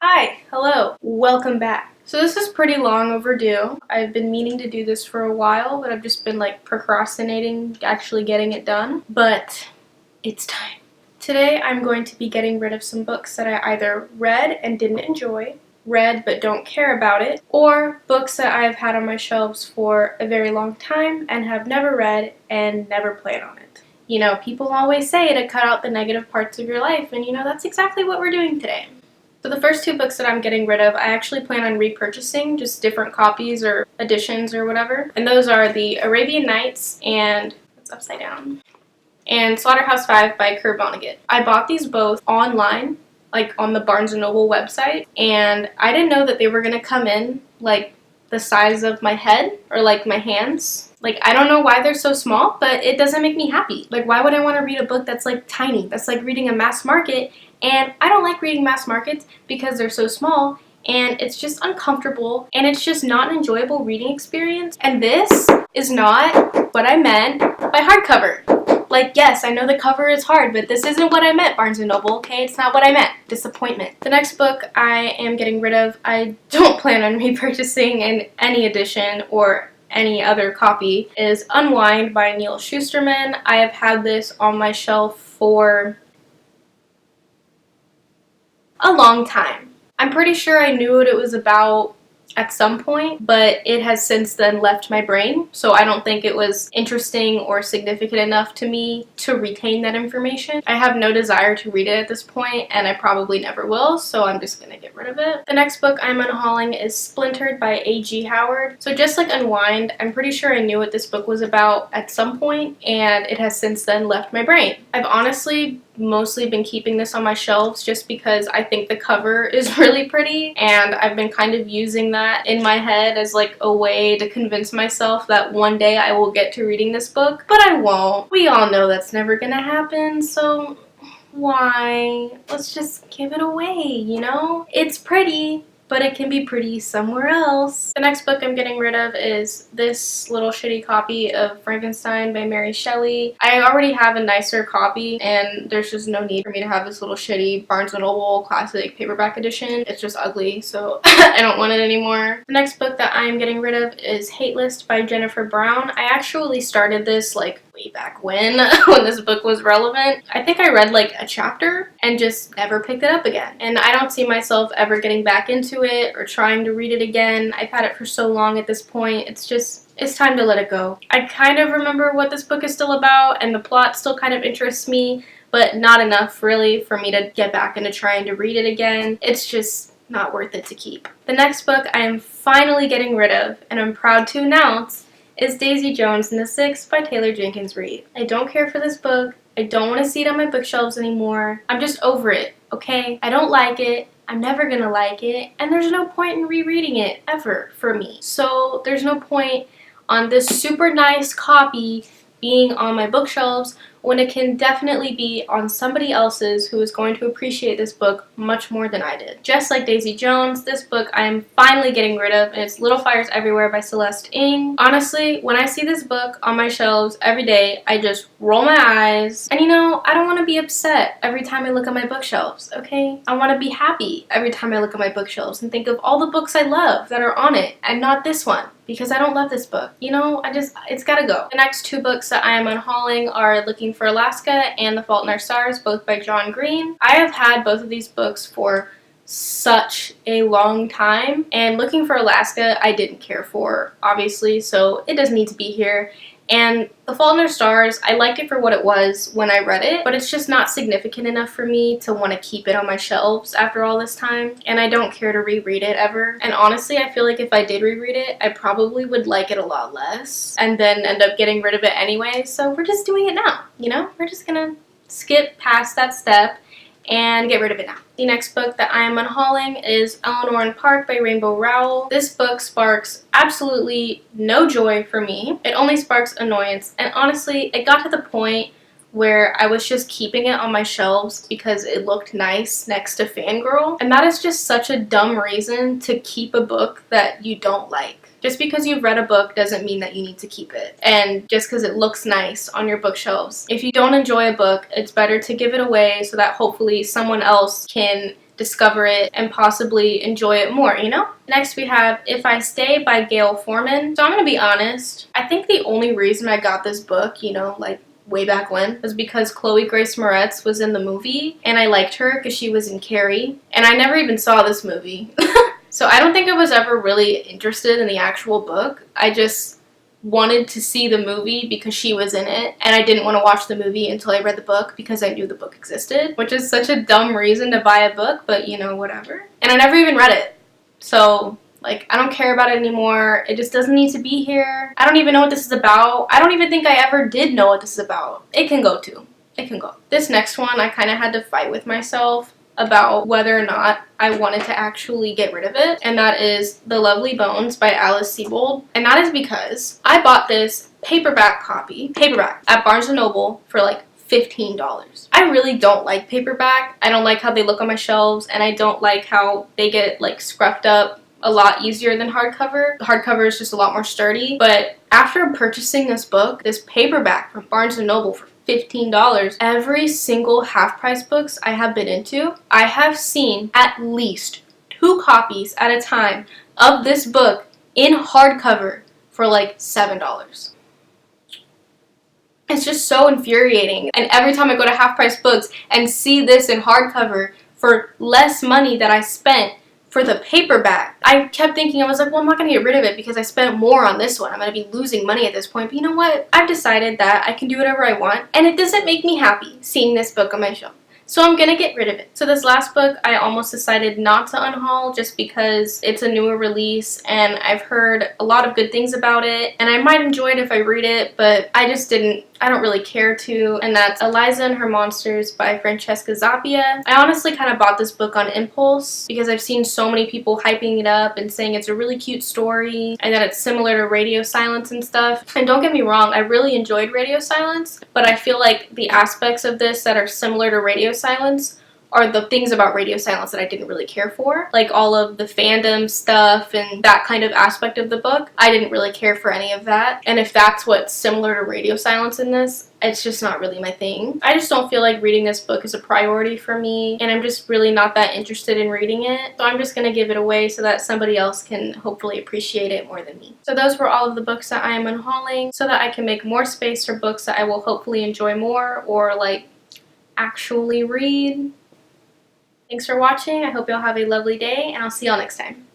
Hi, hello, welcome back. So this is pretty long overdue. I've been meaning to do this for a while, but I've just been procrastinating actually getting it done. But it's time. Today I'm going to be getting rid of some books that I either read and didn't enjoy, read but don't care about it, or books that I've had on my shelves for a very long time and have never read and never plan on it. You know, people always say to cut out the negative parts of your life, and that's exactly what we're doing today. So the first two books that I'm getting rid of, I actually plan on repurchasing, just different copies or editions or whatever. And those are the Arabian Nights and, it's upside down, and Slaughterhouse-Five by Kurt Vonnegut. I bought these both online, on the Barnes & Noble website, and I didn't know that they were going to come in, the size of my head or, my hands. I don't know why they're so small, but it doesn't make me happy. Why would I want to read a book that's, tiny? That's like reading a mass market. And I don't like reading mass markets because they're so small and it's just uncomfortable and it's just not an enjoyable reading experience. And this is not what I meant by hardcover. Yes, I know the cover is hard, but this isn't what I meant, Barnes & Noble, okay? It's not what I meant. Disappointment. The next book I am getting rid of, I don't plan on repurchasing in any edition or any other copy, is Unwind by Neal Shusterman. I have had this on my shelf for a long time. I'm pretty sure I knew what it was about at some point, but it has since then left my brain, so I don't think it was interesting or significant enough to me to retain that information. I have no desire to read it at this point, and I probably never will, so I'm just gonna get rid of it. The next book I'm unhauling is Splintered by A.G. Howard. So just like Unwind, I'm pretty sure I knew what this book was about at some point, and it has since then left my brain. I've honestly mostly been keeping this on my shelves just because I think the cover is really pretty, and I've been kind of using that in my head as a way to convince myself that one day I will get to reading this book, but I won't. We all know that's never gonna happen, so why? Let's just give it away, It's pretty, but it can be pretty somewhere else. The next book I'm getting rid of is this little shitty copy of Frankenstein by Mary Shelley. I already have a nicer copy, and there's just no need for me to have this little shitty Barnes & Noble classic paperback edition. It's just ugly, so I don't want it anymore. The next book that I'm getting rid of is Hate List by Jennifer Brown. I actually started this way back when this book was relevant. I think I read a chapter and just never picked it up again. And I don't see myself ever getting back into it or trying to read it again. I've had it for so long at this point. It's time to let it go. I kind of remember what this book is still about, and the plot still kind of interests me, but not enough really for me to get back into trying to read it again. It's just not worth it to keep. The next book I am finally getting rid of, and I'm proud to announce, is Daisy Jones and the Six by Taylor Jenkins Reid. I don't care for this book. I don't want to see it on my bookshelves anymore. I'm just over it, okay? I don't like it. I'm never gonna like it, and there's no point in rereading it ever for me. So there's no point on this super nice copy being on my bookshelves when it can definitely be on somebody else's who is going to appreciate this book much more than I did. Just like Daisy Jones, this book I am finally getting rid of, and it's Little Fires Everywhere by Celeste Ng. Honestly, when I see this book on my shelves every day, I just roll my eyes. And I don't want to be upset every time I look at my bookshelves, okay? I want to be happy every time I look at my bookshelves and think of all the books I love that are on it, and not this one, because I don't love this book. It's gotta go. The next two books that I am unhauling are Looking for Alaska and The Fault in Our Stars, both by John Green. I have had both of these books for such a long time, and Looking for Alaska I didn't care for, obviously, so it doesn't need to be here. And The Fault in Our Stars, I liked it for what it was when I read it, but it's just not significant enough for me to want to keep it on my shelves after all this time, and I don't care to reread it ever. And honestly, I feel like if I did reread it, I probably would like it a lot less, and then end up getting rid of it anyway, so we're just doing it now, We're just gonna skip past that step and get rid of it now. The next book that I am unhauling is Eleanor and Park by Rainbow Rowell. This book sparks absolutely no joy for me. It only sparks annoyance, and honestly, it got to the point where I was just keeping it on my shelves because it looked nice next to Fangirl, and that is just such a dumb reason to keep a book that you don't like. Just because you've read a book doesn't mean that you need to keep it. And just because it looks nice on your bookshelves. If you don't enjoy a book, it's better to give it away so that hopefully someone else can discover it and possibly enjoy it more, you know? Next we have If I Stay by Gail Forman. So I'm gonna be honest, I think the only reason I got this book, you know, like way back when, was because Chloe Grace Moretz was in the movie and I liked her because she was in Carrie, and I never even saw this movie. So I don't think I was ever really interested in the actual book. I just wanted to see the movie because she was in it, and I didn't want to watch the movie until I read the book because I knew the book existed, which is such a dumb reason to buy a book, but you know, whatever. And I never even read it. So like, I don't care about it anymore. It just doesn't need to be here. I don't even know what this is about. I don't even think I ever did know what this is about. It can go too. It can go. This next one, I kind of had to fight with myself about whether or not I wanted to actually get rid of it, and that is The Lovely Bones by Alice Sebold. And that is because I bought this paperback at Barnes & Noble for like $15. I really don't like paperback. I don't like how they look on my shelves, and I don't like how they get like scruffed up a lot easier than hardcover. The hardcover is just a lot more sturdy. But after purchasing this book, this paperback from Barnes & Noble for $15, every single half-price books I have been into, I have seen at least 2 copies at a time of this book in hardcover for like $7. It's just so infuriating. And every time I go to half-price books and see this in hardcover for less money that I spent for the paperback, I kept thinking, I was like, well, I'm not going to get rid of it because I spent more on this one. I'm going to be losing money at this point. But you know what? I've decided that I can do whatever I want, and it doesn't make me happy seeing this book on my shelf. So I'm gonna get rid of it. So this last book, I almost decided not to unhaul just because it's a newer release and I've heard a lot of good things about it, and I might enjoy it if I read it, but I don't really care to, and that's Eliza and Her Monsters by Francesca Zappia. I honestly kind of bought this book on impulse because I've seen so many people hyping it up and saying it's a really cute story and that it's similar to Radio Silence and stuff. And don't get me wrong, I really enjoyed Radio Silence, but I feel like the aspects of this that are similar to Radio Silence are the things about Radio Silence that I didn't really care for. Like all of the fandom stuff and that kind of aspect of the book. I didn't really care for any of that. And if that's what's similar to Radio Silence in this, it's just not really my thing. I just don't feel like reading this book is a priority for me, and I'm just really not that interested in reading it. So I'm just going to give it away so that somebody else can hopefully appreciate it more than me. So those were all of the books that I am unhauling so that I can make more space for books that I will hopefully enjoy more or like actually read. Thanks for watching. I hope y'all have a lovely day, and I'll see y'all next time.